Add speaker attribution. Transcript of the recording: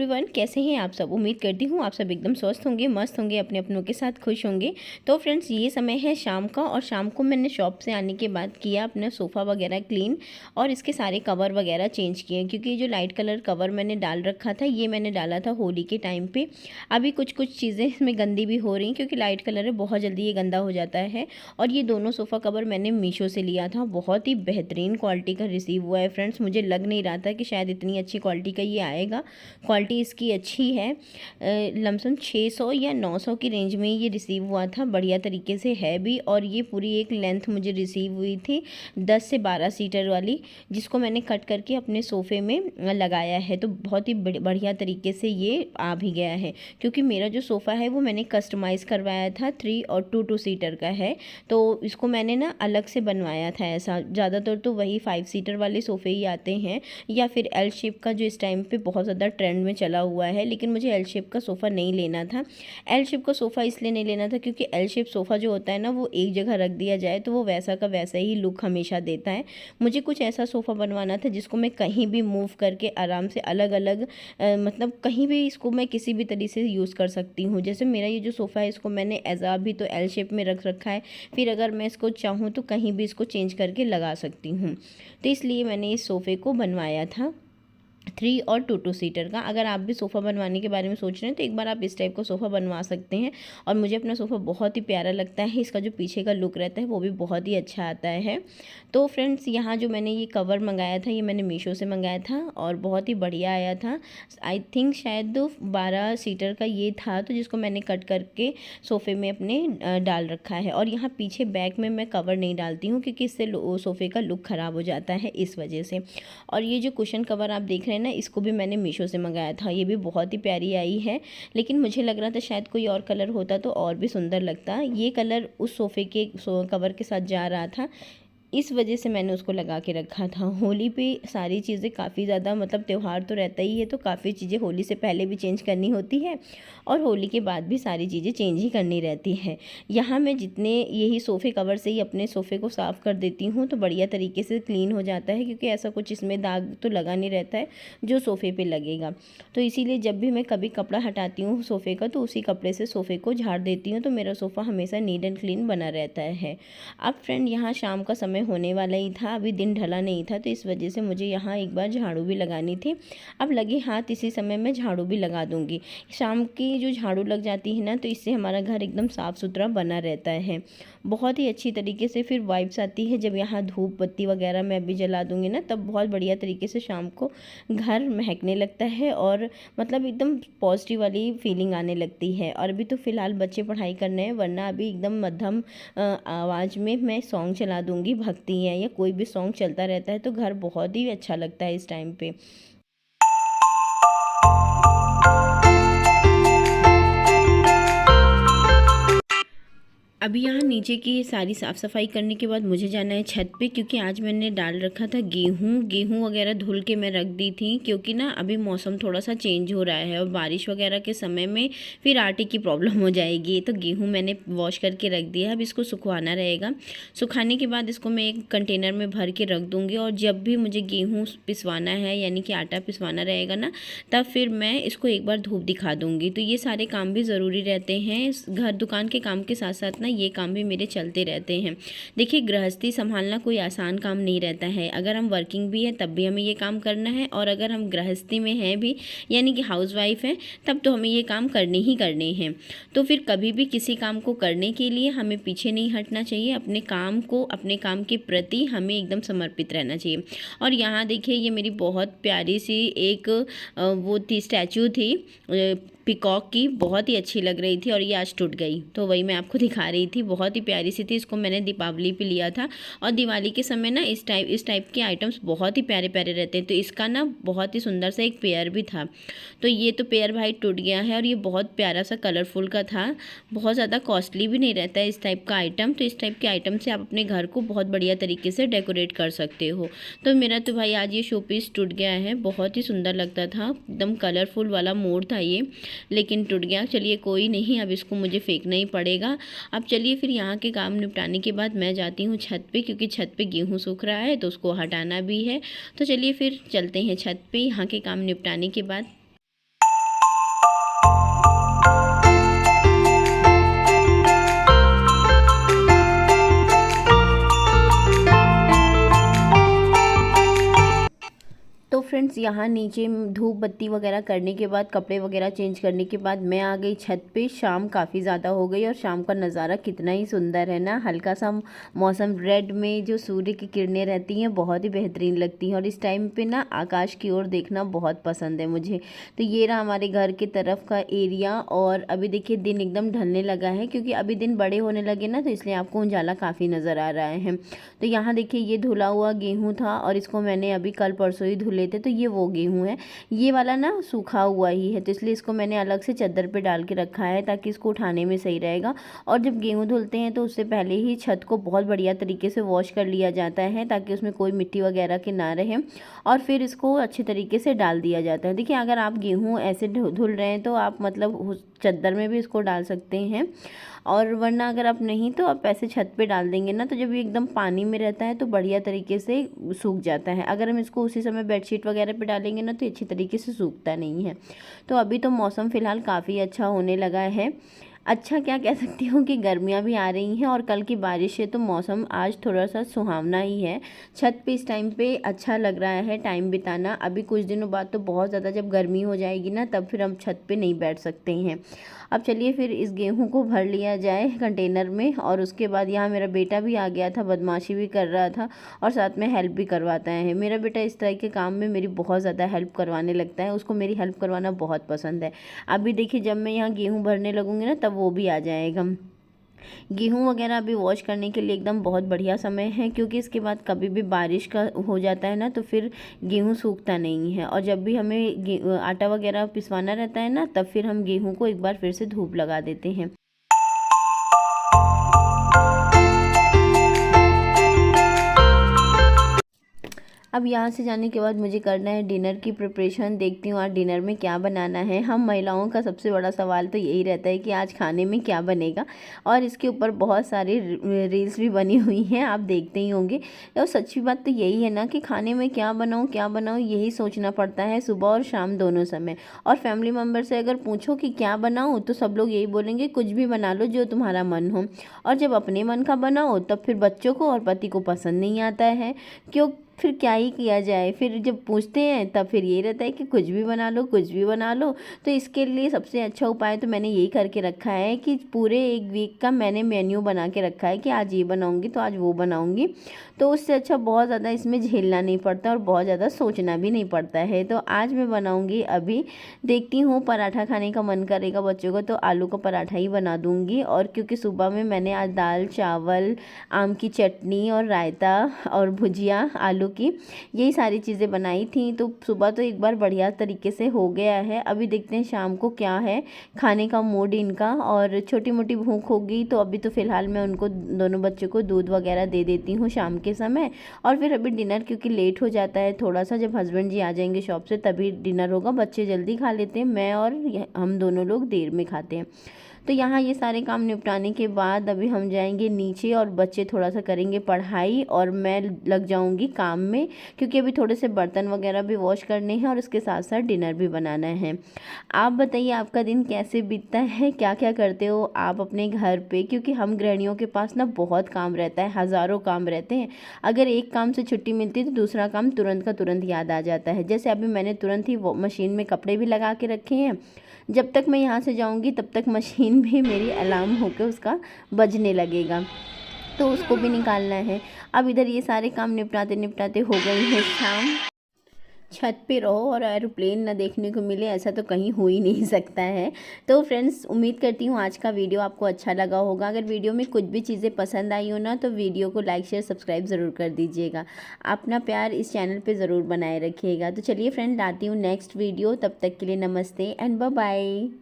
Speaker 1: Everyone, कैसे हैं आप सब। उम्मीद करती हूँ आप सब एकदम स्वस्थ होंगे, मस्त होंगे, अपने अपनों के साथ खुश होंगे। तो फ्रेंड्स, ये समय है शाम का और शाम को मैंने शॉप से आने के बाद किया अपना सोफ़ा वगैरह क्लीन और इसके सारे कवर वगैरह चेंज किए, क्योंकि ये जो लाइट कलर कवर मैंने डाल रखा था ये मैंने डाला था होली के टाइम पे। अभी कुछ कुछ चीज़ें इसमें गंदी भी हो रही, क्योंकि लाइट कलर है, बहुत जल्दी ये गंदा हो जाता है। और ये दोनों सोफ़ा कवर मैंने मीशो से लिया था, बहुत ही बेहतरीन क्वालिटी का रिसीव हुआ है फ्रेंड्स। मुझे लग नहीं रहा था कि शायद इतनी अच्छी क्वालिटी का ये आएगा। क्वालिटी इसकी अच्छी है। लमसम 600 या 900 की रेंज में ये रिसीव हुआ था, बढ़िया तरीके से है भी। और ये पूरी एक लेंथ मुझे रिसीव हुई थी 10 से 12 सीटर वाली, जिसको मैंने कट करके अपने सोफ़े में लगाया है। तो बहुत ही बढ़िया तरीके से ये आ भी गया है, क्योंकि मेरा जो सोफ़ा है वो मैंने कस्टमाइज़ करवाया था 3 और 2 सीटर का है। तो इसको मैंने ना अलग से बनवाया था। ऐसा ज़्यादातर तो वही 5 सीटर वाले सोफ़े ही आते हैं, या फिर एल शेप का जो इस टाइम पे बहुत ज़्यादा ट्रेंड में चला हुआ है। लेकिन मुझे एल शेप का सोफ़ा नहीं लेना था। एल शेप का सोफ़ा इसलिए नहीं लेना था क्योंकि एल शेप सोफ़ा जो होता है ना, वो एक जगह रख दिया जाए तो वो वैसा का वैसा ही लुक हमेशा देता है। मुझे कुछ ऐसा सोफ़ा बनवाना था जिसको मैं कहीं भी मूव करके आराम से अलग अलग मतलब कहीं भी इसको मैं किसी भी तरीके से यूज़ कर सकती हूँ। जैसे मेरा ये जो सोफ़ा है इसको मैंने एज अभी तो एल शेप में रख रखा है, फिर अगर मैं इसको चाहूँ तो कहीं भी इसको चेंज करके लगा सकती हूँ। तो इसलिए मैंने इस सोफ़े को बनवाया था 3 और 2 सीटर का। अगर आप भी सोफ़ा बनवाने के बारे में सोच रहे हैं तो एक बार आप इस टाइप का सोफ़ा बनवा सकते हैं। और मुझे अपना सोफ़ा बहुत ही प्यारा लगता है, इसका जो पीछे का लुक रहता है वो भी बहुत ही अच्छा आता है। तो फ्रेंड्स, यहाँ जो मैंने ये कवर मंगाया था ये मैंने मीशो से मंगाया था और बहुत ही बढ़िया आया था। आई थिंक शायद 12 सीटर का ये था, तो जिसको मैंने कट करके सोफ़े में अपने डाल रखा है। और यहाँ पीछे बैक में मैं कवर नहीं डालती हूँ, क्योंकि इससे सोफ़े का लुक ख़राब हो जाता है, इस वजह से। और ये जो कुशन कवर आप देख रहे हैं ना, इसको भी मैंने मीशो से मंगाया था। ये भी बहुत ही प्यारी आई है, लेकिन मुझे लग रहा था शायद कोई और कलर होता तो और भी सुंदर लगता। ये कलर उस सोफ़े के कवर के साथ जा रहा था, इस वजह से मैंने उसको लगा के रखा था। होली पे सारी चीज़ें काफ़ी ज़्यादा, मतलब त्यौहार तो रहता ही है, तो काफ़ी चीज़ें होली से पहले भी चेंज करनी होती है और होली के बाद भी सारी चीज़ें चेंज ही करनी रहती है। यहाँ मैं जितने यही सोफ़े कवर से ही अपने सोफ़े को साफ़ कर देती हूँ तो बढ़िया तरीके से क्लीन हो जाता है, क्योंकि ऐसा कुछ इसमें दाग तो लगा नहीं रहता है जो सोफ़े पर लगेगा। तो इसीलिए जब भी मैं कभी कपड़ा हटाती हूँ सोफ़े का तो उसी कपड़े से सोफ़े को झाड़ देती हूँ, तो मेरा सोफ़ा हमेशा नीट एंड क्लीन बना रहता है। अब फ्रेंड, यहाँ शाम का समय होने वाला ही था, अभी दिन ढला नहीं था, तो इस वजह से मुझे यहाँ एक बार झाड़ू भी लगानी थी। अब लगे हाथ इसी समय मैं झाड़ू भी लगा दूंगी। शाम की जो झाड़ू लग जाती है ना, तो इससे हमारा घर एकदम साफ़ सुथरा बना रहता है। बहुत ही अच्छी तरीके से फिर वाइब्स आती है जब यहाँ धूप बत्ती वगैरह मैं अभी जला दूंगी ना, तब बहुत बढ़िया तरीके से शाम को घर महकने लगता है और मतलब एकदम पॉजिटिव वाली फीलिंग आने लगती है। और अभी तो फ़िलहाल बच्चे पढ़ाई करने हैं, वरना अभी एकदम मध्यम आवाज़ में मैं सॉन्ग चला दूंगी, भक्ति है या कोई भी सॉन्ग चलता रहता है, तो घर बहुत ही अच्छा लगता है इस टाइम पे। अभी यहाँ नीचे की सारी साफ़ सफाई करने के बाद मुझे जाना है छत पे, क्योंकि आज मैंने डाल रखा था गेहूँ वगैरह धुल के मैं रख दी थी, क्योंकि ना अभी मौसम थोड़ा सा चेंज हो रहा है और बारिश वगैरह के समय में फिर आटे की प्रॉब्लम हो जाएगी। तो गेहूँ मैंने वॉश करके रख दिया, अब इसको सुखवाना रहेगा। सुखाने के बाद इसको मैं एक कंटेनर में भर के रख दूँगी, और जब भी मुझे गेहूँ पिसवाना है यानी कि आटा पिसवाना रहेगा ना, तब फिर मैं इसको एक बार धूप दिखा दूँगी। तो ये सारे काम भी ज़रूरी रहते हैं, घर दुकान के काम के साथ साथ ना ये काम भी मेरे चलते रहते हैं। देखिए, गृहस्थी संभालना कोई आसान काम नहीं रहता है। अगर हम वर्किंग भी है तब भी हमें ये काम करना है, और अगर हम गृहस्थी में हैं भी यानी कि हाउसवाइफ हैं तब तो हमें ये काम करने ही करने हैं। तो फिर कभी भी किसी काम को करने के लिए हमें पीछे नहीं हटना चाहिए, अपने काम को, अपने काम के प्रति हमें एकदम समर्पित रहना चाहिए। और यहाँ देखिए, ये मेरी बहुत प्यारी सी एक वो थी, स्टैचू थी पिकॉक की, बहुत ही अच्छी लग रही थी और ये आज टूट गई, तो वही मैं आपको दिखा रही थी। बहुत ही प्यारी सी थी, इसको मैंने दीपावली पे लिया था, और दिवाली के समय ना इस टाइप के आइटम्स बहुत ही प्यारे प्यारे रहते हैं। तो इसका ना बहुत ही सुंदर सा एक पेयर भी था, तो ये तो पेयर भाई टूट गया है, और ये बहुत प्यारा सा कलरफुल का था, बहुत ज़्यादा कॉस्टली भी नहीं रहता है इस टाइप का आइटम। तो इस टाइप के आइटम से आप अपने घर को बहुत बढ़िया तरीके से डेकोरेट कर सकते हो। तो मेरा तो भाई आज ये शो पीस टूट गया है, बहुत ही सुंदर लगता था, एकदम कलरफुल वाला मोड़ था ये, लेकिन टूट गया। चलिए कोई नहीं, अब इसको मुझे फेंकना ही पड़ेगा। अब चलिए फिर यहाँ के काम निपटाने के बाद मैं जाती हूँ छत पे, क्योंकि छत पे गेहूँ सूख रहा है तो उसको हटाना भी है। तो चलिए फिर चलते हैं छत पे यहाँ के काम निपटाने के बाद। यहाँ नीचे धूप बत्ती वगैरह करने के बाद, कपड़े वगैरह चेंज करने के बाद मैं आ गई छत पे। शाम काफ़ी ज़्यादा हो गई और शाम का नज़ारा कितना ही सुंदर है ना। हल्का सा मौसम, रेड में जो सूर्य की किरणें रहती हैं बहुत ही बेहतरीन लगती हैं। और इस टाइम पे ना आकाश की ओर देखना बहुत पसंद है मुझे। तो ये रहा हमारे घर की तरफ का एरिया। और अभी देखिए दिन एकदम ढलने लगा है, क्योंकि अभी दिन बड़े होने लगे ना, तो इसलिए आपको उजाला काफ़ी नज़र आ रहा है। तो यहाँ देखिए ये धुला हुआ गेहूँ था और इसको मैंने अभी कल परसों ही धुले थे। तो ये वो गेहूँ है, ये वाला ना सूखा हुआ ही है, तो इसलिए इसको मैंने अलग से चादर पे डाल के रखा है ताकि इसको उठाने में सही रहेगा। और जब गेहूँ धुलते हैं तो उससे पहले ही छत को बहुत बढ़िया तरीके से वॉश कर लिया जाता है ताकि उसमें कोई मिट्टी वगैरह के ना रहे, और फिर इसको अच्छे तरीके से डाल दिया जाता है। देखिए अगर आप गेहूँ ऐसे धुल रहे हैं तो आप मतलब चादर में भी इसको डाल सकते हैं, और वरना अगर आप नहीं तो आप ऐसे छत पे डाल देंगे ना, तो जब ये एकदम पानी में रहता है तो बढ़िया तरीके से सूख जाता है। अगर हम इसको उसी समय बेडशीट वगैरह पे डालेंगे ना तो अच्छी तरीके से सूखता नहीं है। तो अभी तो मौसम फ़िलहाल काफ़ी अच्छा होने लगा है। अच्छा क्या कह सकती हूँ कि गर्मियाँ भी आ रही हैं और कल की बारिश है, तो मौसम आज थोड़ा सा सुहावना ही है। छत पे इस टाइम पे अच्छा लग रहा है टाइम बिताना। अभी कुछ दिनों बाद तो बहुत ज़्यादा जब गर्मी हो जाएगी ना, तब फिर हम छत पे नहीं बैठ सकते हैं। अब चलिए फिर इस गेहूं को भर लिया जाए कंटेनर में। और उसके बाद यहाँ मेरा बेटा भी आ गया था, बदमाशी भी कर रहा था और साथ में हेल्प भी करवाता है। मेरा बेटा इस तरह के काम में मेरी बहुत ज़्यादा हेल्प करवाने लगता है, उसको मेरी हेल्प करवाना बहुत पसंद है। अभी देखिए जब मैं यहाँ गेहूँ भरने लगूँगी ना, तब वो भी आ जाएगा। गेहूँ वगैरह अभी वॉश करने के लिए एकदम बहुत बढ़िया समय है, क्योंकि इसके बाद कभी भी बारिश का हो जाता है ना, तो फिर गेहूँ सूखता नहीं है। और जब भी हमें आटा वगैरह पिसवाना रहता है ना, तब फिर हम गेहूँ को एक बार फिर से धूप लगा देते हैं। अब यहाँ से जाने के बाद मुझे करना है डिनर की प्रिपरेशन। देखती हूँ आज डिनर में क्या बनाना है। हम महिलाओं का सबसे बड़ा सवाल तो यही रहता है कि आज खाने में क्या बनेगा, और इसके ऊपर बहुत सारी रील्स भी बनी हुई हैं, आप देखते ही होंगे। और सच्ची बात तो यही है ना कि खाने में क्या बनाऊँ यही सोचना पड़ता है सुबह और शाम दोनों समय। और फैमिली मेम्बर से अगर पूछो कि क्या बनाऊँ, तो सब लोग यही बोलेंगे कुछ भी बना लो जो तुम्हारा मन हो। और जब अपने मन का बनाओ तब फिर बच्चों को और पति को पसंद नहीं आता है। क्यों, फिर क्या ही किया जाए। फिर जब पूछते हैं तब फिर ये रहता है कि कुछ भी बना लो, कुछ भी बना लो। तो इसके लिए सबसे अच्छा उपाय तो मैंने यही करके रखा है कि पूरे एक वीक का मैंने मेन्यू बना के रखा है कि आज ये बनाऊंगी तो आज वो बनाऊंगी। तो उससे अच्छा बहुत ज़्यादा इसमें झेलना नहीं पड़ता और बहुत ज़्यादा सोचना भी नहीं पड़ता है। तो आज मैं बनाऊँगी, अभी देखती हूँ पराठा खाने का मन करेगा बच्चों को तो आलू का पराठा ही बना दूँगी। और क्योंकि सुबह में मैंने आज दाल चावल, आम की चटनी और रायता और भुजिया आलू की, यही सारी चीज़ें बनाई थी। तो सुबह तो एक बार बढ़िया तरीके से हो गया है। अभी देखते हैं शाम को क्या है खाने का मूड इनका। और छोटी मोटी भूख होगी तो अभी तो फ़िलहाल मैं उनको दोनों बच्चों को दूध वगैरह दे देती हूँ शाम के समय। और फिर अभी डिनर क्योंकि लेट हो जाता है थोड़ा सा, जब हस्बैंड जी आ जाएंगे शॉप से तभी डिनर होगा। बच्चे जल्दी खा लेते हैं, मैं और हम दोनों लोग देर में खाते हैं। तो यहाँ ये सारे काम निपटाने के बाद अभी हम जाएंगे नीचे और बच्चे थोड़ा सा करेंगे पढ़ाई और मैं लग जाऊंगी काम में, क्योंकि अभी थोड़े से बर्तन वगैरह भी वॉश करने हैं और उसके साथ साथ डिनर भी बनाना है। आप बताइए आपका दिन कैसे बीतता है, क्या क्या करते हो आप अपने घर पे, क्योंकि हम गृहिणियों के पास ना बहुत काम रहता है, हज़ारों काम रहते हैं। अगर एक काम से छुट्टी मिलती है तो दूसरा काम तुरंत का तुरंत याद आ जाता है। जैसे अभी मैंने तुरंत ही मशीन में कपड़े भी लगा के रखे हैं। जब तक मैं यहाँ से जाऊँगी तब तक मशीन भी मेरी अलार्म होकर उसका बजने लगेगा, तो उसको भी निकालना है। अब इधर ये सारे काम निपटाते निपटाते हो गई है शाम। छत पे रहो और एरोप्लेन ना देखने को मिले, ऐसा तो कहीं हो ही नहीं सकता है। तो फ्रेंड्स उम्मीद करती हूँ आज का वीडियो आपको अच्छा लगा होगा। अगर वीडियो में कुछ भी चीज़ें पसंद आई हो ना, तो वीडियो को लाइक शेयर सब्सक्राइब ज़रूर कर दीजिएगा। अपना प्यार इस चैनल पे ज़रूर बनाए रखिएगा। तो चलिए फ्रेंड, आती हूँ नेक्स्ट वीडियो, तब तक के लिए नमस्ते एंड बाय बाय।